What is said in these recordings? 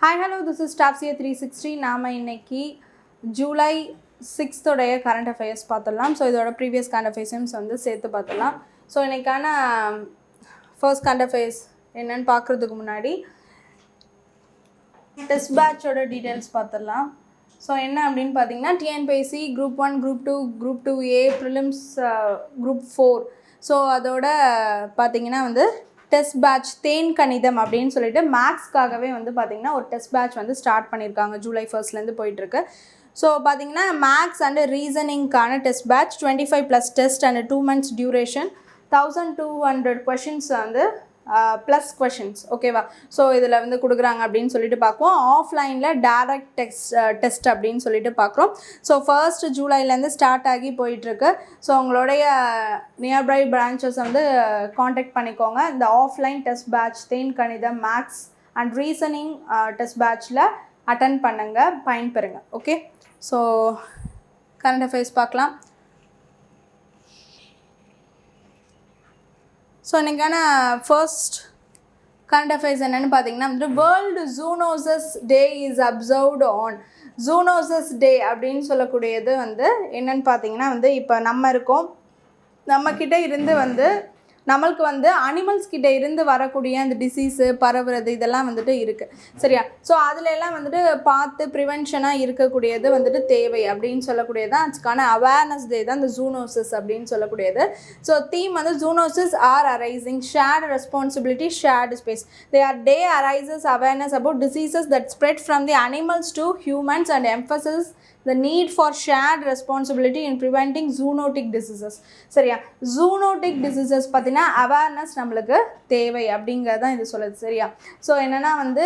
Hi, hello, this is Stapsia 360. நாம இன்னைக்கு July 6th உடைய கரண்ட் அஃபேர்ஸ் பார்த்துடலாம். ஸோ இதோட ப்ரீவியஸ் கரண்ட் அஃபேர்ஸையும் வந்து சேர்த்து பார்த்துடலாம். ஸோ இன்னைக்கான ஃபர்ஸ்ட் கரண்ட் அஃபேர்ஸ் என்னன்னு பார்க்குறதுக்கு முன்னாடி டெஸ்ட் பேட்சோட டீட்டெயில்ஸ் பார்த்துடலாம். ஸோ என்ன அப்படின்னு பார்த்தீங்கன்னா TNPSC group 1, group 2, group 2A, prelims group 4. So அதோட பார்த்தீங்கன்னா வந்து டெஸ்ட் பேட்ச் தேன் கணிதம் அப்படின்னு சொல்லிட்டு மேக்ஸ்க்காகவே வந்து பார்த்திங்கன்னா ஒரு டெஸ்ட் பேட்ச் வந்து ஸ்டார்ட் பண்ணியிருக்காங்க. ஜூலை 1st போயிட்டுருக்கு. ஸோ பார்த்திங்கன்னா மேக்ஸ் அண்ட் ரீசனிங்கான test batch 25+ test and 2 months duration, 1200 questions வந்து ப்ளஸ் கொஷின்ஸ். ஓகேவா? ஸோ இதில் வந்து கொடுக்குறாங்க அப்படின்னு சொல்லிட்டு பார்க்குவோம். ஆஃப்லைனில் டேரக்ட் டெஸ்ட் அப்படின்னு சொல்லிட்டு பார்க்குறோம். ஸோ 1st ஜூலைலேருந்து ஸ்டார்ட் ஆகி போயிட்டுருக்கு. ஸோ உங்களுடைய நியர்பை பிரான்ச்சஸ் வந்து காண்டாக்ட் பண்ணிக்கோங்க. இந்த ஆஃப்லைன் டெஸ்ட் பேட்ச் தேன் கணிதம் மேக்ஸ் அண்ட் ரீசனிங் டெஸ்ட் பேட்சில் அட்டன் பண்ணுங்கள், பயன்பெறுங்க. ஓகே, ஸோ கரண்ட் அஃபேர்ஸ் பார்க்கலாம். ஸோ இன்றைக்கான ஃபர்ஸ்ட் கரண்ட் அஃபேர்ஸ் என்னென்னு பார்த்தீங்கன்னா வந்து world zoonosis day is observed on. Zoonosis day அப்படின்னு சொல்லக்கூடியது வந்து என்னென்னு பார்த்தீங்கன்னா வந்து இப்போ நம்ம இருக்கோம், நம்மக்கிட்ட இருந்து வந்து நம்மளுக்கு வந்து அனிமல்ஸ் கிட்டே இருந்து வரக்கூடிய அந்த டிசீஸு பரவுறது இதெல்லாம் வந்துட்டு இருக்குது. சரியா? ஸோ அதில் எல்லாம் வந்துட்டு பார்த்து ப்ரிவென்ஷனாக இருக்கக்கூடியது வந்துட்டு தேவை அப்படின்னு சொல்லக்கூடியது தான் அதுக்கான அவேர்னஸ் டே தான் இந்த ஜூனோசிஸ் அப்படின்னு சொல்லக்கூடியது. ஸோ தீம் வந்து zoonosis are arising shared responsibility shared space. They are day arises awareness about diseases that spread from the animals to humans and emphasises the need for shared responsibility in preventing zoonotic diseases. சரியா? zoonotic diseases பார்த்தீங்கன்னா awareness நம்மளுக்கு தேவை அப்படிங்கிறது தான் இது சொல்லுது. சரியா? So என்னென்னா வந்து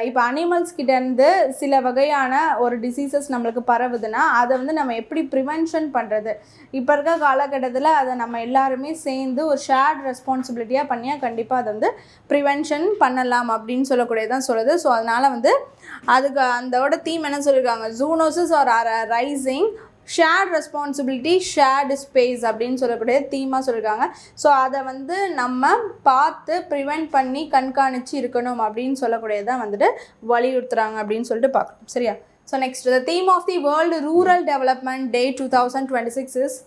இப்போ அனிமல்ஸ் கிட்டேருந்து சில வகையான ஒரு டிசீசஸ் நம்மளுக்கு பரவுதுன்னா அதை வந்து நம்ம எப்படி ப்ரிவென்ஷன் பண்ணுறது, இப்போ இருக்க காலகட்டத்தில் அதை நம்ம எல்லாருமே சேர்ந்து ஒரு ஷேர்ட் ரெஸ்பான்சிபிலிட்டியாக பண்ணியாக கண்டிப்பாக அதை வந்து ப்ரிவென்ஷன் பண்ணலாம் அப்படின்னு சொல்லக்கூடியதான் சொல்லுது. ஸோ அதனால் வந்து அதுக்கு அதோட தீம் என்ன சொல்லியிருக்காங்க, zoonosis are rising shared responsibility shared space அப்படின்னு சொல்லக்கூடிய தீமாக சொல்லியிருக்காங்க. ஸோ அதை வந்து நம்ம பார்த்து ப்ரிவெண்ட் பண்ணி கண்காணித்து இருக்கணும் அப்படின்னு சொல்லக்கூடியதான் வந்துட்டு வலியுறுத்துகிறாங்க அப்படின்னு சொல்லிட்டு பார்க்கணும். சரியா? So next the theme of the world rural development day 2026 is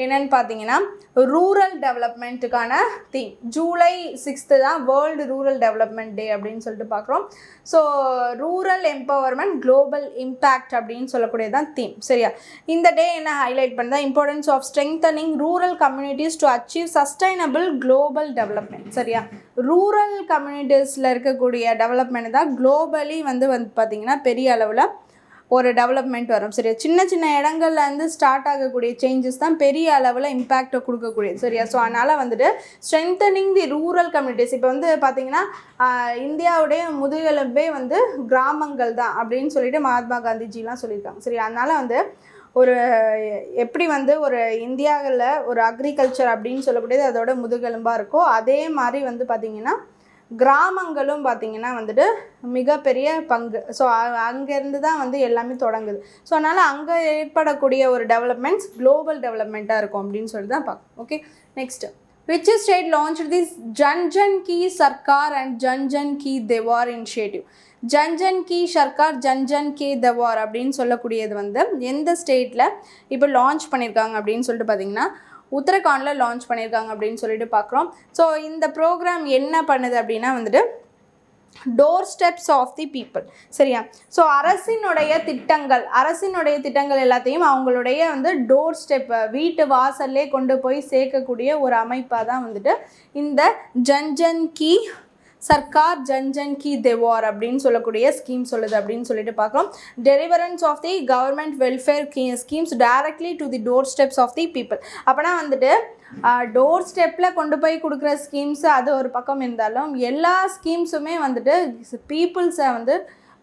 என்னென்னு பார்த்தீங்கன்னா ரூரல் டெவலப்மெண்ட்டுக்கான தீம். ஜூலை 6th தான் வேர்ல்டு ரூரல் டெவலப்மெண்ட் டே அப்படின்னு சொல்லிட்டு பார்க்குறோம். So rural empowerment global impact அப்படின்னு சொல்லக்கூடியதான் தீம். சரியா? இந்த டே என்ன ஹைலைட் பண்ணுறதா importance of strengthening rural communities to achieve sustainable global development. சரியா? ரூரல் கம்யூனிட்டிஸில் இருக்கக்கூடிய டெவலப்மெண்ட் தான் குளோபலி வந்து பார்த்திங்கன்னா பெரிய அளவில் ஒரு டெவலப்மெண்ட் வரும். சரியா? சின்ன சின்ன இடங்கள்லேருந்து ஸ்டார்ட் ஆகக்கூடிய சேஞ்சஸ் தான் பெரிய அளவில் இம்பேக்டை கொடுக்கக்கூடியது. சரியா? ஸோ அதனால் வந்துட்டு ஸ்ட்ரென்தனிங் தி ரூரல் கம்யூனிட்டிஸ். இப்போ வந்து பார்த்திங்கன்னா இந்தியாவுடைய முதுகெலும்பே வந்து கிராமங்கள் தான் அப்படின்னு சொல்லிட்டு மகாத்மா காந்திஜிலாம் சொல்லியிருக்காங்க. சரி, அதனால் வந்து ஒரு எப்படி வந்து ஒரு இந்தியாவில் ஒரு அக்ரிகல்ச்சர் அப்படின்னு சொல்லக்கூடியது அதோட முதுகெலும்பாக இருக்கோ அதே மாதிரி வந்து பார்த்திங்கன்னா கிராமங்களும் பார்த்திங்கன்னா வந்துட்டு மிகப்பெரிய பங்கு. ஸோ அங்கேருந்து தான் வந்து எல்லாமே தொடங்குது. ஸோ அதனால் அங்கே ஏற்படக்கூடிய ஒரு டெவலப்மெண்ட்ஸ் குளோபல் டெவலப்மெண்ட்டாக இருக்கும் அப்படின்னு சொல்லி தான் பார்க்கணும். Okay, next which state launched this Jan Jan Ki Sarkar and Jan Jan Ki Dewar initiative? Jan Jan Ki Sarkar Jan Jan Ki Dewar அப்படின்னு சொல்லக்கூடியது வந்து எந்த ஸ்டேட்டில் இப்போ லான்ச் பண்ணியிருக்காங்க அப்படின்னு சொல்லிட்டு பார்த்திங்கன்னா உத்தரகாண்டில் லான்ச் பண்ணியிருக்காங்க அப்படின்னு சொல்லிட்டு பார்க்குறோம். ஸோ இந்த ப்ரோக்ராம் என்ன பண்ணுது அப்படின்னா வந்துட்டு doorsteps of the people. சரியா? ஸோ அரசினுடைய திட்டங்கள் எல்லாத்தையும் அவங்களுடைய வந்து டோர் ஸ்டெப் வீட்டு வாசல்லே கொண்டு போய் சேர்க்கக்கூடிய ஒரு அமைப்பாக தான் வந்துட்டு இந்த ஜன் ஜன் கி சர்க்கார் ஜன் ஜன் கி தேவார் அப்படின்னு சொல்லக்கூடிய ஸ்கீம் சொல்லுது அப்படின்னு சொல்லிட்டு பார்க்குறோம். Deliverance of the government welfare schemes directly to the doorsteps of the people. அப்போனா வந்துட்டு டோர் ஸ்டெப்பில் கொண்டு போய் கொடுக்குற ஸ்கீம்ஸ் அது ஒரு பக்கம் இருந்தாலும் எல்லா ஸ்கீம்ஸுமே வந்துட்டு பீப்புள்ஸை வந்து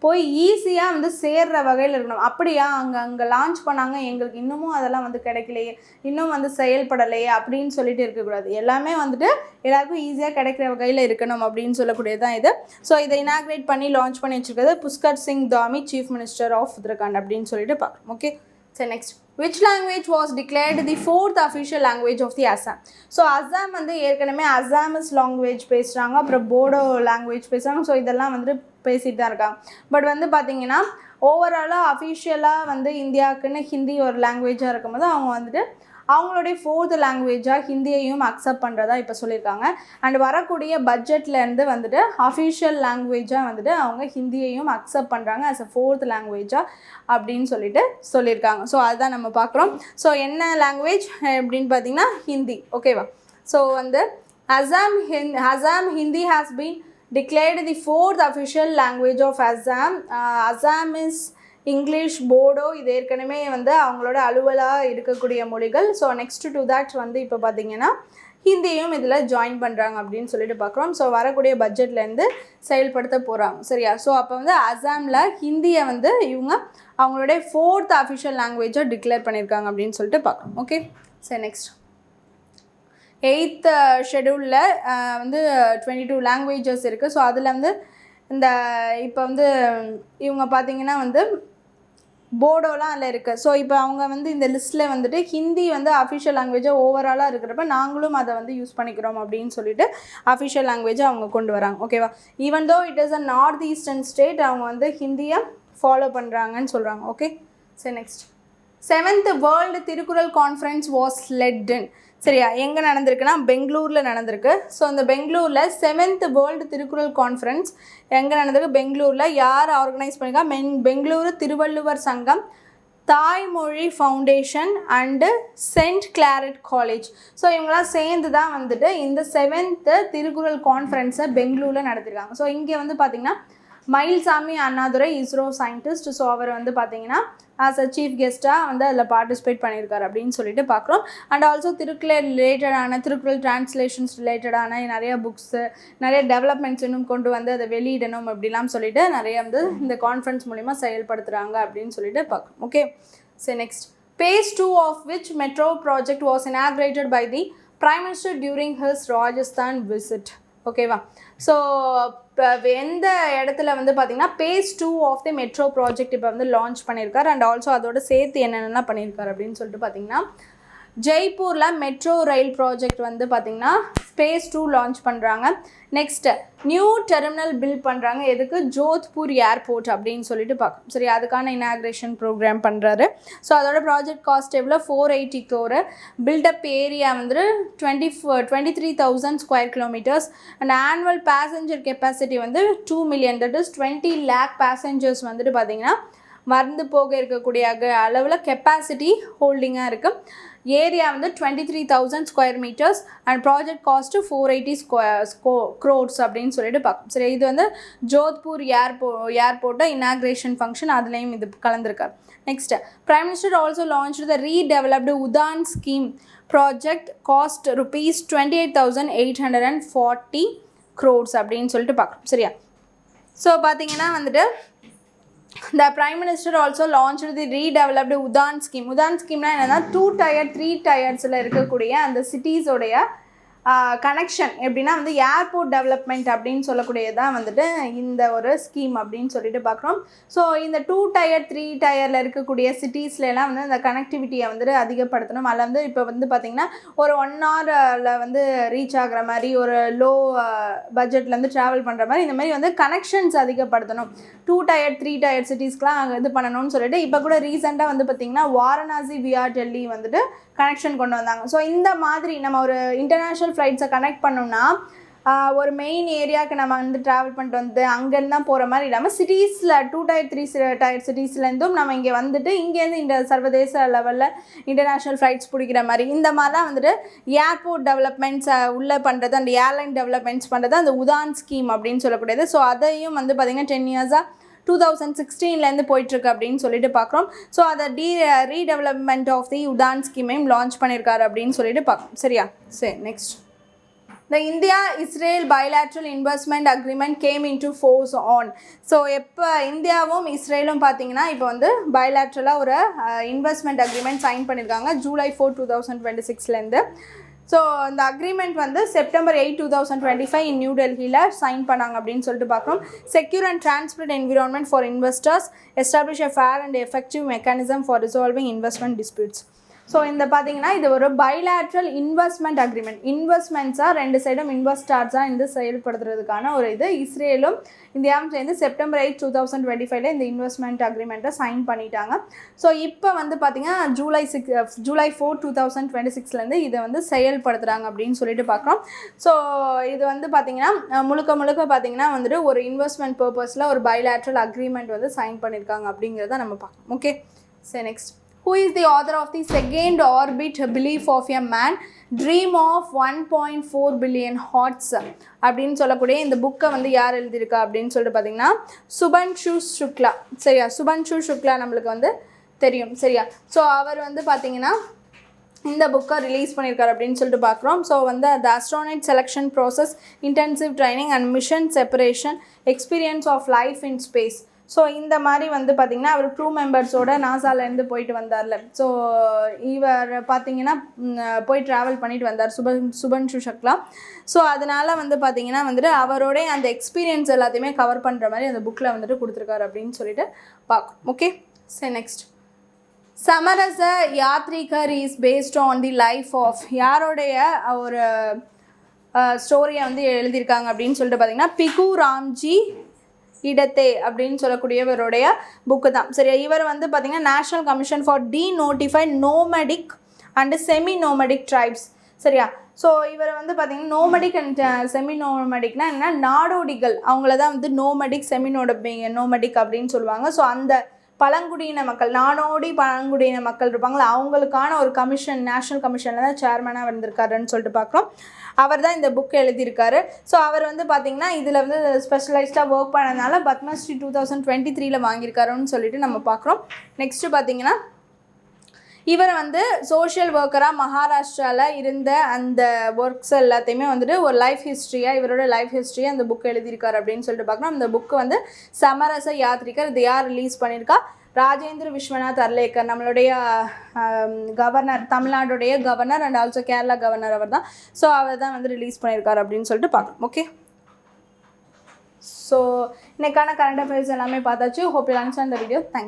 போய் ஈஸியாக வந்து சேர்கிற வகையில் இருக்கணும். அப்படியா அங்கே லான்ச் பண்ணாங்க, எங்களுக்கு இன்னமும் அதெல்லாம் வந்து கிடைக்கலையே, இன்னும் வந்து செயல்படலையே அப்படின்னு சொல்லிட்டு இருக்கக்கூடாது. எல்லாமே வந்துட்டு எல்லாருக்கும் ஈஸியாக கிடைக்கிற வகையில் இருக்கணும் அப்படின்னு சொல்லக்கூடியது தான் இது. ஸோ இதை இனாக்ரேட் பண்ணி லான்ச் பண்ணி வச்சுருக்கிறது Pushkar Singh Dhami, chief minister of Uttarakhand அப்படின்னு சொல்லிட்டு பார்க்கணும். ஓகே, சரி next which language was declared the fourth official language of the Assam? So Assam வந்து ஏற்கனவே அஸ்ஸாமிஸ் லாங்குவேஜ் பேசுகிறாங்க, அப்புறம் போடோ லாங்குவேஜ் பேசுகிறாங்க. ஸோ இதெல்லாம் வந்துட்டு பேசிட்டு தான் இருக்காங்க. பட் வந்து பார்த்திங்கன்னா ஓவராலாக அஃபிஷியலாக வந்து இந்தியாவுக்குன்னு ஹிந்தி ஒரு லாங்குவேஜாக இருக்கும்போது அவங்க வந்துட்டு அவங்களுடைய 4th லாங்குவேஜாக ஹிந்தியையும் அக்செப்ட் பண்ணுறதா இப்போ சொல்லியிருக்காங்க. அண்ட் வரக்கூடிய பட்ஜெட்லேருந்து வந்துட்டு அஃபிஷியல் லாங்குவேஜாக வந்துட்டு அவங்க ஹிந்தியையும் அக்செப்ட் பண்ணுறாங்க as a 4th லாங்குவேஜாக அப்படின்னு சொல்லியிருக்காங்க. ஸோ அதுதான் நம்ம பார்க்குறோம். ஸோ என்ன லாங்குவேஜ் அப்படின்னு பார்த்திங்கன்னா ஹிந்தி. ஓகேவா? ஸோ வந்து Assam Hindi has been declared the 4th official language of Assam. Assam is English, Bodo இது ஏற்கனவே வந்து அவங்களோட அலுவலாக இருக்கக்கூடிய மொழிகள். ஸோ நெக்ஸ்ட் டு தட் வந்து இப்போ பார்த்திங்கன்னா ஹிந்தியும் இதில் ஜாயின் பண்ணுறாங்க அப்படின்னு சொல்லிட்டு பார்க்குறோம். ஸோ வரக்கூடிய பட்ஜெட்லேருந்து செயல்படுத்த போகிறாங்க. சரியா? ஸோ அப்போ வந்து அசாமில் ஹிந்தியை வந்து இவங்க அவங்களுடைய 4th அஃபிஷியல் லாங்குவேஜாக டிக்ளேர் பண்ணியிருக்காங்க அப்படின்னு சொல்லிட்டு பார்க்குறோம். ஓகே, சரி நெக்ஸ்ட் 8th ஷெடியூலில் வந்து 22 லாங்குவேஜஸ் இருக்குது. ஸோ அதில் வந்து இந்த இப்போ வந்து இவங்க பார்த்திங்கன்னா வந்து போடோலாம் அதில் இருக்குது. ஸோ இப்போ அவங்க வந்து இந்த லிஸ்ட்டில் வந்துட்டு ஹிந்தி வந்து அஃபிஷியல் லாங்குவேஜாக ஓவராலாக இருக்கிறப்ப நாங்களும் அதை வந்து யூஸ் பண்ணிக்கிறோம் அப்படின்னு சொல்லிட்டு அஃபிஷியல் லாங்குவேஜாக அவங்க கொண்டு வராங்க. ஓகேவா? Even though it is a north eastern state, அவங்க வந்து ஹிந்தியை ஃபாலோ பண்ணுறாங்கன்னு சொல்கிறாங்க. ஓகே, சரி next 7th world Thirukkural conference was held in. சரியா? எங்கே நடந்திருக்குன்னா பெங்களூரில் நடந்திருக்கு. ஸோ இந்த பெங்களூரில் 7th வேர்ல்டு திருக்குறள் கான்ஃபரன்ஸ் எங்கே நடந்திருக்கு? பெங்களூரில். யார் ஆர்கனைஸ் பண்ணியிருக்கா? Bengaluru Thiruvalluvar Sangam, Thaimozhi foundation and Saint Claret College. So இவங்களாம் சேர்ந்து தான் வந்துட்டு இந்த 7th திருக்குறள் கான்ஃபரன்ஸை பெங்களூரில் நடத்திருக்காங்க. ஸோ இங்கே வந்து பார்த்திங்கன்னா மயில்சாமி அண்ணாதுரை இஸ்ரோ சயின்டிஸ்ட். ஸோ அவர் வந்து பார்த்திங்கன்னா ஆஸ் அ சீஃப் கெஸ்ட்டாக வந்து அதில் பார்ட்டிசிபேட் பண்ணியிருக்காரு அப்படின்னு சொல்லிட்டு பார்க்குறோம். அண்ட் ஆல்சோ திருக்குறள் ரிலேட்டடான திருக்குறள் டிரான்ஸ்லேஷன்ஸ் ரிலேட்டடான நிறைய புக்ஸு, நிறைய டெவலப்மெண்ட்ஸ் இன்னும் கொண்டு வந்து அதை வெளியிடணும் அப்படிலாம் சொல்லிட்டு நிறைய வந்து இந்த கான்ஃபரன்ஸ் மூலிமா செயல்படுத்துகிறாங்க அப்படின்னு சொல்லிட்டு பார்க்குறோம். ஓகே, சரி next phase 2 of which metro project was inaugurated by the Prime Minister during his Rajasthan visit. ஓகேவா? ஸோ இப்போ எந்த இடத்துல வந்து பார்த்திங்கன்னா phase 2 of the metro project இப்போ வந்து லான்ச் பண்ணியிருக்காரு. அண்ட் ஆல்சோ அதோட சேர்த்து என்னென்னலாம் பண்ணியிருக்காரு அப்படின்னு சொல்லிட்டு பார்த்திங்கன்னா ஜெய்ப்பூரில் மெட்ரோ ரயில் ப்ராஜெக்ட் வந்து பார்த்திங்கன்னா phase 2 லான்ச் பண்ணுறாங்க. நெக்ஸ்ட்டு நியூ டெர்மினல் பில்ட் பண்ணுறாங்க. எதுக்கு? ஜோத்பூர் ஏர்போர்ட் அப்படின்னு சொல்லிட்டு பார்க்கணும். சரி, அதுக்கான இனாக்ரேஷன் ப்ரோக்ராம் பண்ணுறாரு. ஸோ அதோட ப்ராஜெக்ட் காஸ்ட் எவ்வளோ? 480 crore. பில்டப் ஏரியா வந்து 23,000 square kilometres. And annual passenger capacity வந்து 2 million, that is 20 lakh passengers வந்துட்டு பார்த்திங்கன்னா மறந்து போக இருக்கக்கூடிய அளவில் கெப்பாசிட்டி ஹோல்டிங்காக இருக்குது. ஏரியா வந்து 23,000 square metres and project cost 480 crores அப்படின்னு சொல்லிட்டு பார்க்கணும். சரி, இது வந்து ஜோத்பூர் ஏர்போர்ட்டை இனாக்ரேஷன் ஃபங்க்ஷன், அதுலேயும் இது கலந்துருக்கார். Next prime minister also launch the redeveloped Udan scheme project cost rupees 28,840 crores அப்படின்னு சொல்லிட்டு பார்க்கணும். சரியா? ஸோ பார்த்தீங்கன்னா வந்துட்டு The Prime Minister also launched the redeveloped Udan scheme. Udan scheme na enna 2 tier 3 tiers la irukkudiya and the cities odeya connection எப்படின்னா வந்து airport development அப்படின்னு சொல்லக்கூடியதான் வந்துட்டு இந்த ஒரு ஸ்கீம் அப்படின்னு சொல்லிட்டு பார்க்குறோம். ஸோ இந்த 2 tier 3 tierல இருக்கக்கூடிய சிட்டிஸ்லாம் வந்து இந்த கனெக்டிவிட்டியை வந்துட்டு அதிகப்படுத்தணும். அதில் வந்து இப்போ வந்து பார்த்திங்கன்னா ஒரு 1 hourல வந்து ரீச் ஆகிற மாதிரி, ஒரு லோ பட்ஜெட்லேருந்து ட்ராவல் பண்ணுற மாதிரி, இந்த மாதிரி வந்து கனெக்ஷன்ஸ் அதிகப்படுத்தணும். 2 tier 3 tier சிட்டிஸ்க்கெலாம் இது பண்ணணும்னு சொல்லிட்டு இப்போ கூட ரீசெண்டாக வந்து பார்த்திங்கன்னா வாரணாசி வியா டெல்லி வந்துட்டு கனெக்ஷன் கொண்டு வந்தாங்க. ஸோ இந்த மாதிரி நம்ம ஒரு இன்டர்நேஷ்னல் ஃப்ளைட்ஸை கனெக்ட் பண்ணோம்னா ஒரு மெயின் ஏரியாவுக்கு நம்ம வந்து ட்ராவல் பண்ணிட்டு வந்து அங்கேருந்து தான் போகிற மாதிரி இல்லாமல் சிட்டிஸில் 2 tier 3 tier சிட்டிஸ்லேருந்தும் நம்ம இங்கே வந்துட்டு இங்கேருந்து இந்த சர்வதேச லெவலில் இன்டர்நேஷ்னல் ஃப்ளைட்ஸ் பிடிக்கிற மாதிரி இந்த மாதிரிலாம் வந்துட்டு ஏர்போர்ட் டெவலப்மெண்ட்ஸ் உள்ளே பண்ணுறது, அந்த ஏர்லைன் டெவலப்மெண்ட்ஸ் பண்ணுறது அந்த உதான் ஸ்கீம் அப்படின்னு சொல்லக்கூடியது. ஸோ அதையும் வந்து பார்த்திங்கன்னா 10 years 2016லேருந்து போயிட்டுருக்கு அப்படின்னு சொல்லிட்டு பார்க்குறோம். ஸோ அதை ரீடெவலப்மெண்ட் ஆஃப் தி உதான் ஸ்கீமையும் லான்ச் பண்ணியிருக்காரு அப்படின்னு சொல்லிட்டு பார்க்குறோம். சரியா? சரி, next The India-Israel bilateral investment agreement came into force on. So எப்போ இந்தியாவும் இஸ்ரேலும் பார்த்தீங்கன்னா இப்போ வந்து பைலாட்ரலாக ஒரு இன்வெஸ்ட்மெண்ட் அக்ரிமெண்ட் சைன் பண்ணியிருக்காங்க July 4, 2026லேருந்து. ஸோ இந்த அக்ரிமெண்ட் வந்து September 8, 2025 நியூ டெல்லியில் சைன் பண்ணாங்க அப்படின்னு சொல்லிட்டு பார்க்குறோம். Secure and transparent environment for investors, establish a fair and effective mechanism for resolving investment disputes. So இந்த பார்த்தீங்கன்னா இது ஒரு பைலேட்ரல் இன்வெஸ்ட்மெண்ட் அக்ரிமெண்ட். இன்வெஸ்ட்மெண்ட்ஸாக ரெண்டு சைடும் இன்வெஸ்டார்ஸாக இந்த செயல்படுத்துறதுக்கான ஒரு இது. இஸ்ரேலும் இந்தியாவும் சேர்ந்து September 8, 2025 இந்த இன்வெஸ்ட்மெண்ட் அக்ரிமெண்ட்டை சைன் பண்ணிட்டாங்க. ஸோ இப்போ வந்து பார்த்தீங்கன்னா July 4, 2026 இதை வந்து செயல்படுத்துகிறாங்க அப்படின்னு சொல்லிட்டு பார்க்குறோம். ஸோ இது வந்து பார்த்தீங்கன்னா முழுக்க பார்த்தீங்கன்னா வந்துட்டு ஒரு இன்வெஸ்ட்மெண்ட் பர்பஸில் ஒரு பைலேட்ரல் அக்ரிமெண்ட் வந்து சைன் பண்ணியிருக்காங்க அப்படிங்கிறத நம்ம பார்க்கணும். ஓகே, சரி next. Who is the author of the second orbit belief of a man dream of 1.4 billion hots அப்படின்னு சொல்லக்கூடிய இந்த புக்கை வந்து யார் எழுதியிருக்கா அப்படின்னு சொல்லிட்டு பார்த்தீங்கன்னா சுபன்ஷு சுக்லா. சரியா, சுபன்ஷு சுக்லா நம்மளுக்கு வந்து தெரியும். சரியா, ஸோ அவர் வந்து பார்த்தீங்கன்னா இந்த புக்கை ரிலீஸ் பண்ணியிருக்காரு அப்படின்னு சொல்லிட்டு பார்க்குறோம். ஸோ வந்து the astronaut selection process, intensive training and mission separation, experience of life in space. So இந்த மாதிரி வந்து பார்த்திங்கன்னா அவர் க்ரூ மெம்பர்ஸோட நாசாலேருந்து போயிட்டு வந்தார்ல. ஸோ இவர் பார்த்திங்கன்னா போய் ட்ராவல் பண்ணிட்டு வந்தார் சுபன்ஷு சுக்லா. ஸோ அதனால் வந்து பார்த்திங்கன்னா வந்துட்டு அவரோடைய அந்த எக்ஸ்பீரியன்ஸ் எல்லாத்தையுமே கவர் பண்ணுற மாதிரி அந்த புக்கில் வந்துட்டு கொடுத்துருக்காரு அப்படின்னு சொல்லிட்டு பார்க்கணும். ஓகே, சரி next. Samarasa Yatrikar is based on the life of யாரோடைய ஒரு ஸ்டோரியை வந்து எழுதியிருக்காங்க அப்படின்னு சொல்லிட்டு பார்த்திங்கன்னா பிகு ராம்ஜி இடத்தே அப்படின்னு சொல்லக்கூடியவருடைய புக்கு தான். சரியா, இவர் வந்து பார்த்திங்கன்னா national commission for denotified nomadic and semi nomadic tribes. சரியா, ஸோ இவர் வந்து பார்த்திங்கன்னா நோமடிக் அண்ட் செமி நோமடிக்னா என்ன, நாடோடிகள் அவங்கள தான் வந்து நோமடிக் நோமடிக் அப்படின்னு சொல்லுவாங்க. ஸோ அந்த பழங்குடியின மக்கள், நாடோடி பழங்குடியின மக்கள் இருப்பாங்களா, அவங்களுக்கான ஒரு கமிஷன், நேஷ்னல் கமிஷனில் தான் சேர்மனாக வந்திருக்காருன்னு சொல்லிட்டு பார்க்குறோம். அவர் தான் இந்த புக் எழுதியிருக்காரு. ஸோ அவர் வந்து பார்த்திங்கன்னா இதில் வந்து ஸ்பெஷலைஸ்டாக ஒர்க் பண்ணதுனால பத்மஸ்ரீ 2023 வாங்கியிருக்காருன்னு சொல்லிட்டு நம்ம பார்க்குறோம். நெக்ஸ்ட்டு பார்த்திங்கன்னா இவர் வந்து சோஷியல் ஒர்க்கராக மகாராஷ்டிராவில் இருந்த அந்த ஒர்க்ஸ் எல்லாத்தையுமே வந்துட்டு ஒரு லைஃப் ஹிஸ்ட்ரியாக, இவரோட லைஃப் ஹிஸ்ட்ரியை அந்த புக் எழுதியிருக்காரு அப்படின்னு சொல்லிட்டு பார்க்குறோம். அந்த புக்கு வந்து சமரச யாத்ரிகர், இது யார் ரிலீஸ் பண்ணியிருக்கா, ராஜேந்திர விஸ்வநாத் அர்லேக்கர், நம்மளுடைய கவர்னர், தமிழ்நாடுடைய governor and also Kerala governor அவர் தான். ஸோ அவர் தான் வந்து ரிலீஸ் பண்ணியிருக்காரு அப்படின்னு சொல்லிட்டு பார்க்கலாம். ஓகே, ஸோ இன்னைக்கான கரண்ட் அஃபேர்ஸ் எல்லாமே பார்த்தாச்சு. Hope you understand the video. Thank you.